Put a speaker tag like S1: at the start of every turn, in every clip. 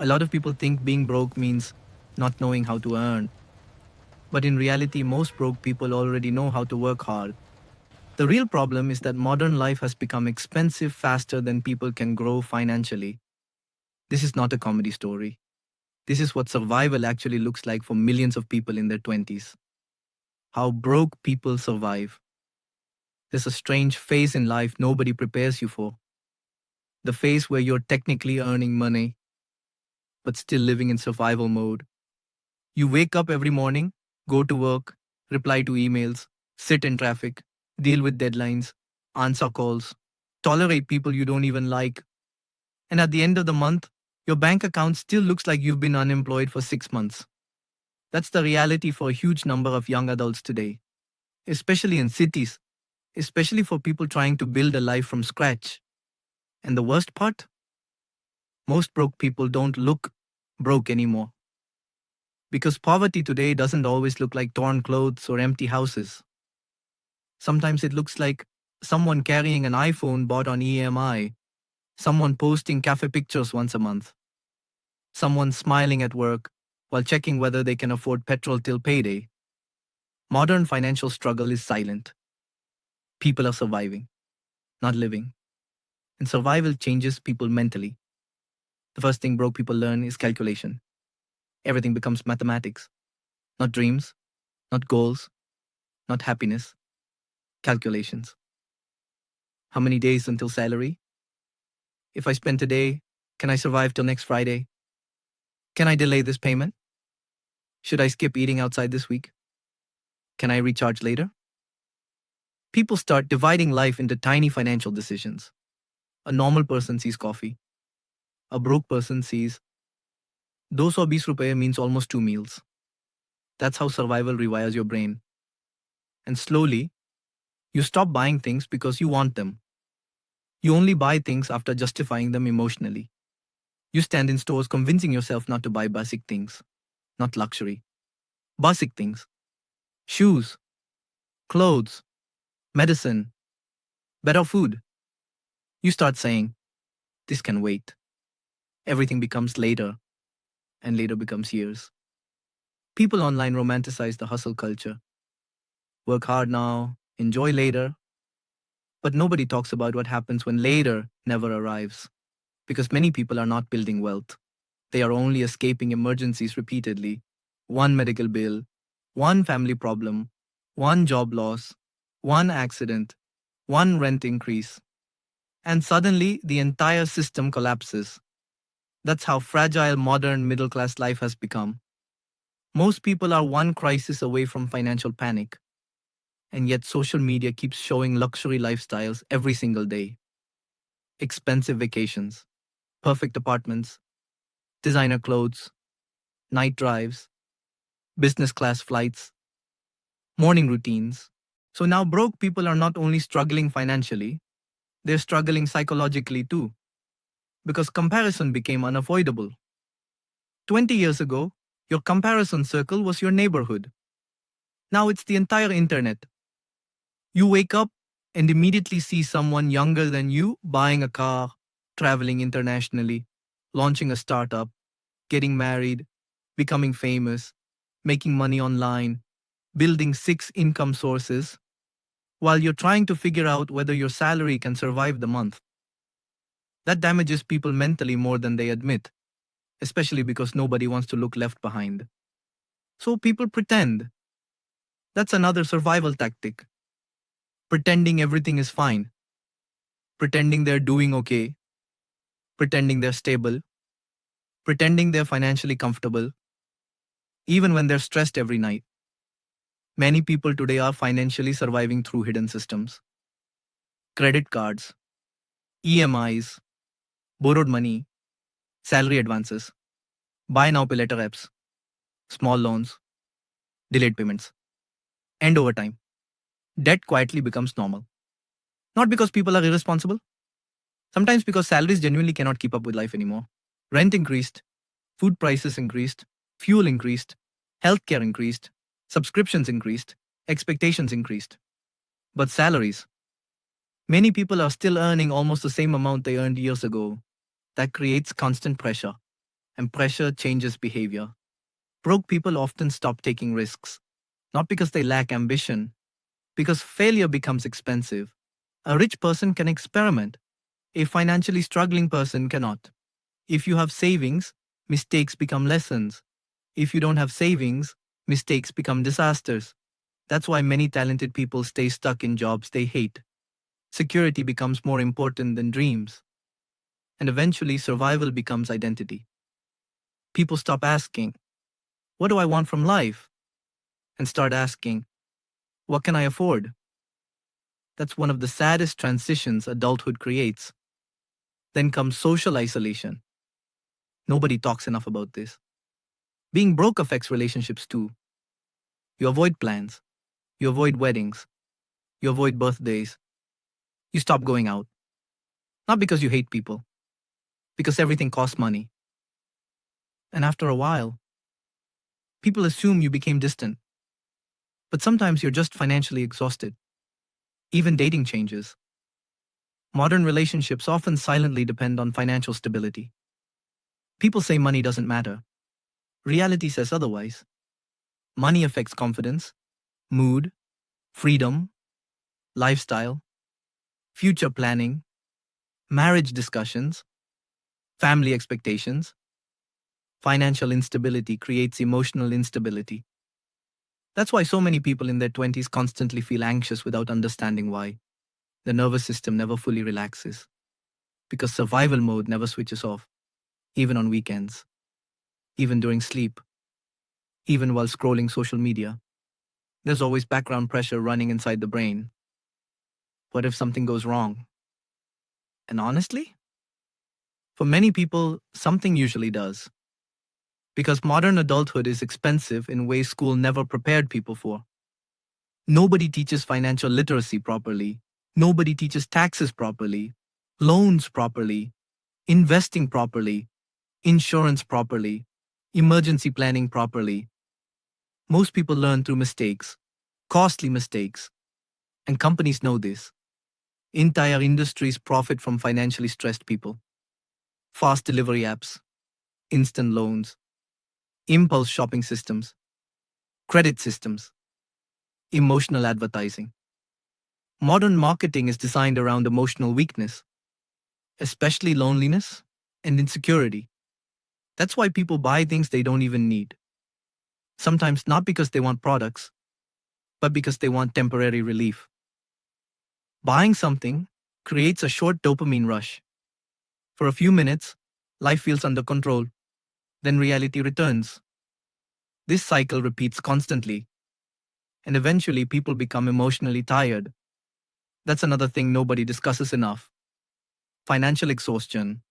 S1: A lot of people think being broke means not knowing how to earn. But in reality, most broke people already know how to work hard. The real problem is that modern life has become expensive faster than people can grow financially. This is not a comedy story. This is what survival actually looks like for millions of people in their 20s. How broke people survive. There's a strange phase in life nobody prepares you for. The phase where you're technically earning money, but still living in survival mode. You wake up every morning, go to work, reply to emails, sit in traffic, deal with deadlines, answer calls, tolerate people you don't even like. And at the end of the month, your bank account still looks like you've been unemployed for 6 months. That's the reality for a huge number of young adults today, especially in cities, especially for people trying to build a life from scratch. And the worst part? Most broke people don't look broke anymore. Because poverty today doesn't always look like torn clothes or empty houses. Sometimes it looks like someone carrying an iPhone bought on EMI, someone posting cafe pictures once a month, someone smiling at work while checking whether they can afford petrol till payday. Modern financial struggle is silent. People are surviving, not living. And survival changes people mentally. The first thing broke people learn is calculation. Everything becomes mathematics, not dreams, not goals, not happiness, calculations. How many days until salary? If I spend today, can I survive till next Friday? Can I delay this payment? Should I skip eating outside this week? Can I recharge later? People start dividing life into tiny financial decisions. A normal person sees coffee. A broke person sees 220 rupees means almost 2 meals. That's how survival rewires your brain. And slowly, you stop buying things because you want them. You only buy things after justifying them emotionally. You stand in stores convincing yourself not to buy basic things, not luxury. Basic things. Shoes, clothes, medicine, better food. You start saying, this can wait. Everything becomes later, and later becomes years. People online romanticize the hustle culture. Work hard now, enjoy later. But nobody talks about what happens when later never arrives. Because many people are not building wealth. They are only escaping emergencies repeatedly. One medical bill, one family problem, one job loss, one accident, one rent increase. And suddenly the entire system collapses. That's how fragile modern middle class life has become. Most people are one crisis away from financial panic. And yet social media keeps showing luxury lifestyles every single day. Expensive vacations, perfect apartments, designer clothes, night drives, business class flights, morning routines. So now broke people are not only struggling financially, they're struggling psychologically too, because comparison became unavoidable. 20 years ago, your comparison circle was your neighborhood. Now it's the entire internet. You wake up and immediately see someone younger than you buying a car, traveling internationally, launching a startup, getting married, becoming famous, making money online, building 6 income sources, while you're trying to figure out whether your salary can survive the month. That damages people mentally more than they admit, especially because nobody wants to look left behind. So people pretend. That's another survival tactic. Pretending everything is fine, pretending they're doing okay, pretending they're stable, pretending they're financially comfortable, even when they're stressed every night. Many people today are financially surviving through hidden systems. Credit cards, EMIs, borrowed money, salary advances, buy now pay later apps, small loans, delayed payments, and over time, debt quietly becomes normal. Not because people are irresponsible, sometimes because salaries genuinely cannot keep up with life anymore. Rent increased, food prices increased, fuel increased, healthcare increased, subscriptions increased, expectations increased. But salaries, many people are still earning almost the same amount they earned years ago. That creates constant pressure. and pressure changes behavior. Broke people often stop taking risks, not because they lack ambition, because failure becomes expensive. A rich person can experiment, a financially struggling person cannot. If you have savings, mistakes become lessons. If you don't have savings, mistakes become disasters. That's why many talented people stay stuck in jobs they hate. Security becomes more important than dreams. And eventually, survival becomes identity. People stop asking, "What do I want from life?" and start asking, "What can I afford?" That's one of the saddest transitions adulthood creates. Then comes social isolation. Nobody talks enough about this. Being broke affects relationships too. You avoid plans, you avoid weddings, you avoid birthdays, you stop going out. Not because you hate people, because everything costs money. And after a while, people assume you became distant. But sometimes you're just financially exhausted. Even dating changes. Modern relationships often silently depend on financial stability. People say money doesn't matter. Reality says otherwise. Money affects confidence, mood, freedom, lifestyle, future planning, marriage discussions, family expectations. Financial instability creates emotional instability. That's why so many people in their 20s constantly feel anxious without understanding why. The nervous system never fully relaxes because survival mode never switches off, even on weekends, even during sleep, even while scrolling social media. There's always background pressure running inside the brain. What if something goes wrong? And honestly, for many people, something usually does. Because modern adulthood is expensive in ways school never prepared people for. Nobody teaches financial literacy properly. Nobody teaches taxes properly, loans properly, investing properly, insurance properly, emergency planning properly. Most people learn through mistakes, costly mistakes, and companies know this. Entire industries profit from financially stressed people. Fast delivery apps, instant loans, impulse shopping systems, credit systems, emotional advertising. Modern marketing is designed around emotional weakness, especially loneliness and insecurity. That's why people buy things they don't even need. Sometimes not because they want products, but because they want temporary relief. Buying something creates a short dopamine rush. For a few minutes, life feels under control, then reality returns. This cycle repeats constantly, and eventually people become emotionally tired. That's another thing nobody discusses enough. Financial exhaustion,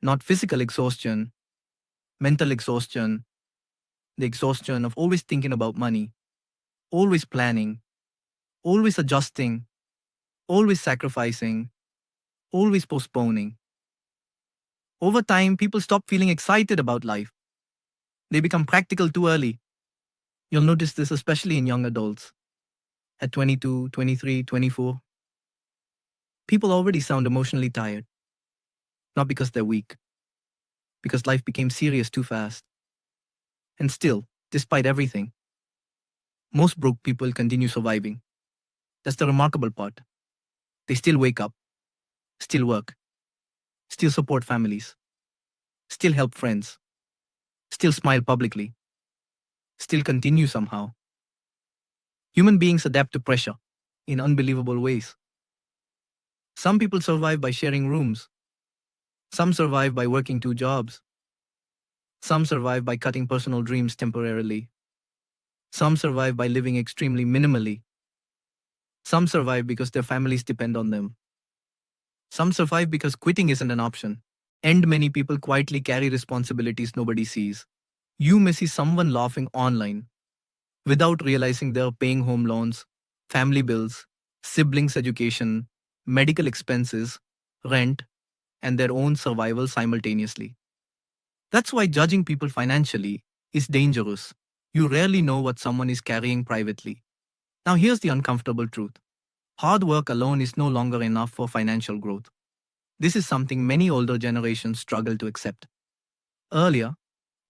S1: not physical exhaustion, mental exhaustion, the exhaustion of always thinking about money, always planning, always adjusting, always sacrificing, always postponing. Over time, people stop feeling excited about life. They become practical too early. You'll notice this especially in young adults. At 22, 23, 24, people already sound emotionally tired. Not because they're weak, because life became serious too fast. And still, despite everything, most broke people continue surviving. That's the remarkable part. They still wake up, still work, still support families, still help friends, still smile publicly, still continue somehow. Human beings adapt to pressure in unbelievable ways. Some people survive by sharing rooms. Some survive by working two jobs. Some survive by cutting personal dreams temporarily. Some survive by living extremely minimally. Some survive because their families depend on them. Some survive because quitting isn't an option. And many people quietly carry responsibilities nobody sees. You may see someone laughing online without realizing they're paying home loans, family bills, siblings' education, medical expenses, rent, and their own survival simultaneously. That's why judging people financially is dangerous. You rarely know what someone is carrying privately. Now, here's the uncomfortable truth: hard work alone is no longer enough for financial growth. This is something many older generations struggle to accept. Earlier,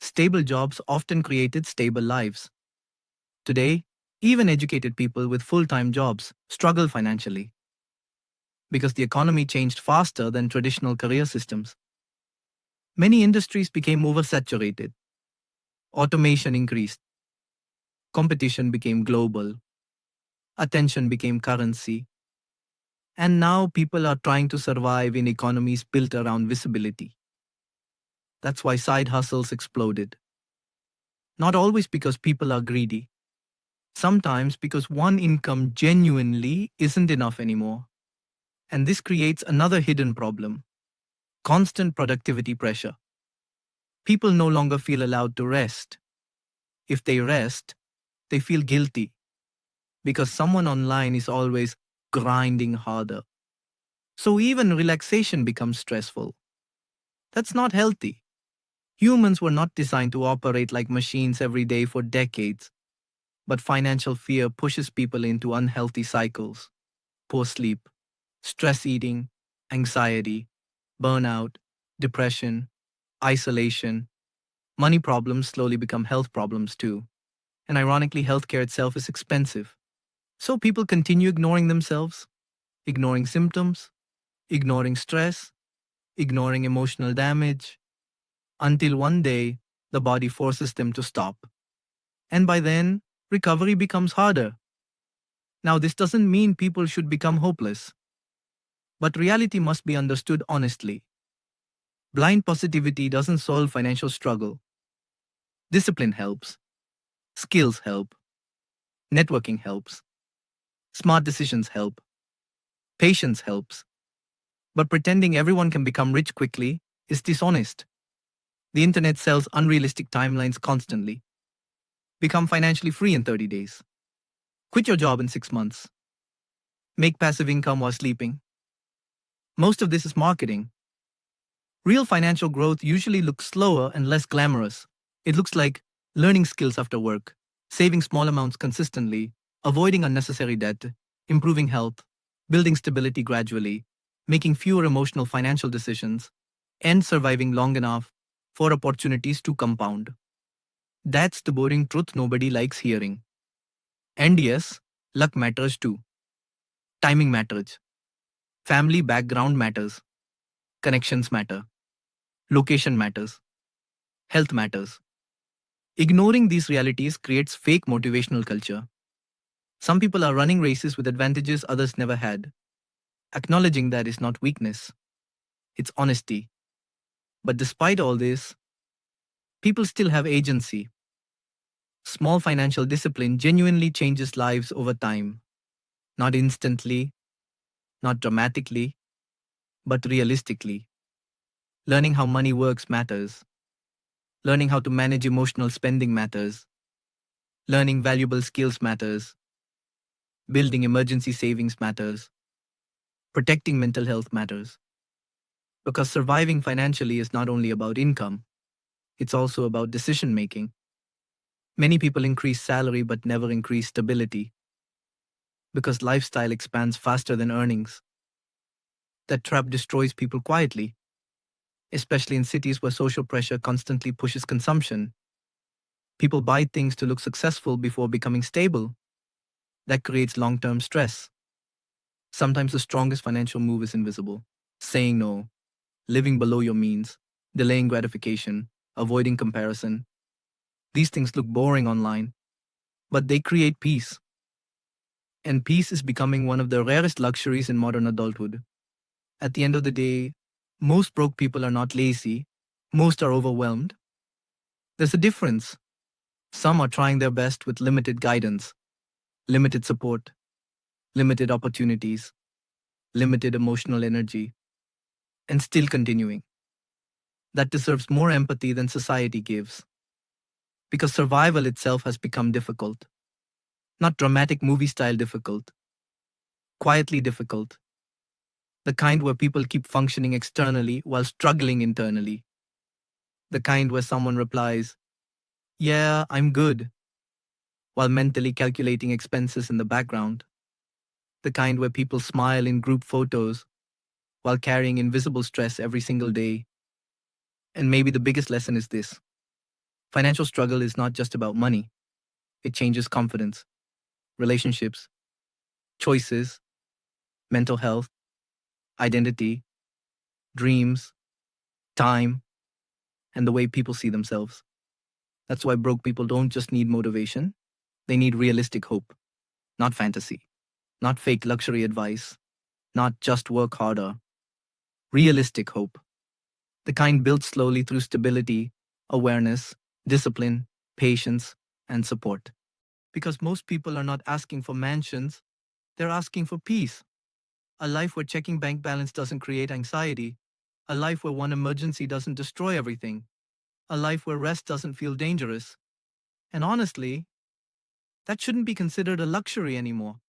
S1: stable jobs often created stable lives. Today, even educated people with full time jobs struggle financially because the economy changed faster than traditional career systems. Many industries became oversaturated, automation increased, competition became global, attention became currency, and now people are trying to survive in economies built around visibility. That's why side hustles exploded. Not always because people are greedy, sometimes because one income genuinely isn't enough anymore. And this creates another hidden problem: constant productivity pressure. People no longer feel allowed to rest. If they rest, they feel guilty because someone online is always grinding harder. So even relaxation becomes stressful. That's not healthy. Humans were not designed to operate like machines every day for decades, but financial fear pushes people into unhealthy cycles: poor sleep, stress eating, anxiety, burnout, depression, isolation. Money problems slowly become health problems too. And ironically, healthcare itself is expensive. So people continue ignoring themselves, ignoring symptoms, ignoring stress, ignoring emotional damage, until one day the body forces them to stop. And by then, recovery becomes harder. Now, this doesn't mean people should become hopeless, but reality must be understood honestly. Blind positivity doesn't solve financial struggle. Discipline helps, skills help, networking helps, smart decisions help, patience helps. But pretending everyone can become rich quickly is dishonest. The internet sells unrealistic timelines constantly. Become financially free in 30 days. Quit your job in 6 months. Make passive income while sleeping. Most of this is marketing. Real financial growth usually looks slower and less glamorous. It looks like learning skills after work, saving small amounts consistently, avoiding unnecessary debt, improving health, building stability gradually, making fewer emotional financial decisions, and surviving long enough for opportunities to compound. That's the boring truth nobody likes hearing. And yes, luck matters too. Timing matters. Family background matters. Connections matter. Location matters. Health matters. Ignoring these realities creates fake motivational culture. Some people are running races with advantages others never had. Acknowledging that is not weakness, it's honesty. But despite all this, people still have agency. Small financial discipline genuinely changes lives over time. Not instantly, not dramatically, but realistically. Learning how money works matters. Learning how to manage emotional spending matters. Learning valuable skills matters. Building emergency savings matters. Protecting mental health matters. Because surviving financially is not only about income, it's also about decision making. Many people increase salary but never increase stability because lifestyle expands faster than earnings. That trap destroys people quietly, especially in cities where social pressure constantly pushes consumption. People buy things to look successful before becoming stable. That creates long term stress. Sometimes the strongest financial move is invisible: saying no, living below your means, delaying gratification, avoiding comparison. These things look boring online, but they create peace. And peace is becoming one of the rarest luxuries in modern adulthood. At the end of the day, most broke people are not lazy, most are overwhelmed. There's a difference. Some are trying their best with limited guidance, limited support, limited opportunities, limited emotional energy, and still continuing. That deserves more empathy than society gives. Because survival itself has become difficult. Not dramatic movie style difficult, quietly difficult. The kind where people keep functioning externally while struggling internally. The kind where someone replies, "Yeah, I'm good," while mentally calculating expenses in the background. The kind where people smile in group photos while carrying invisible stress every single day. And maybe the biggest lesson is this: financial struggle is not just about money, it changes confidence, relationships, choices, mental health, identity, dreams, time, and the way people see themselves. That's why broke people don't just need motivation, they need realistic hope, not fantasy, not fake luxury advice, not just work harder. Realistic hope, the kind built slowly through stability, awareness, discipline, patience, and support. Because most people are not asking for mansions, they're asking for peace. A life where checking bank balance doesn't create anxiety. A life where one emergency doesn't destroy everything. A life where rest doesn't feel dangerous. And honestly, that shouldn't be considered a luxury anymore.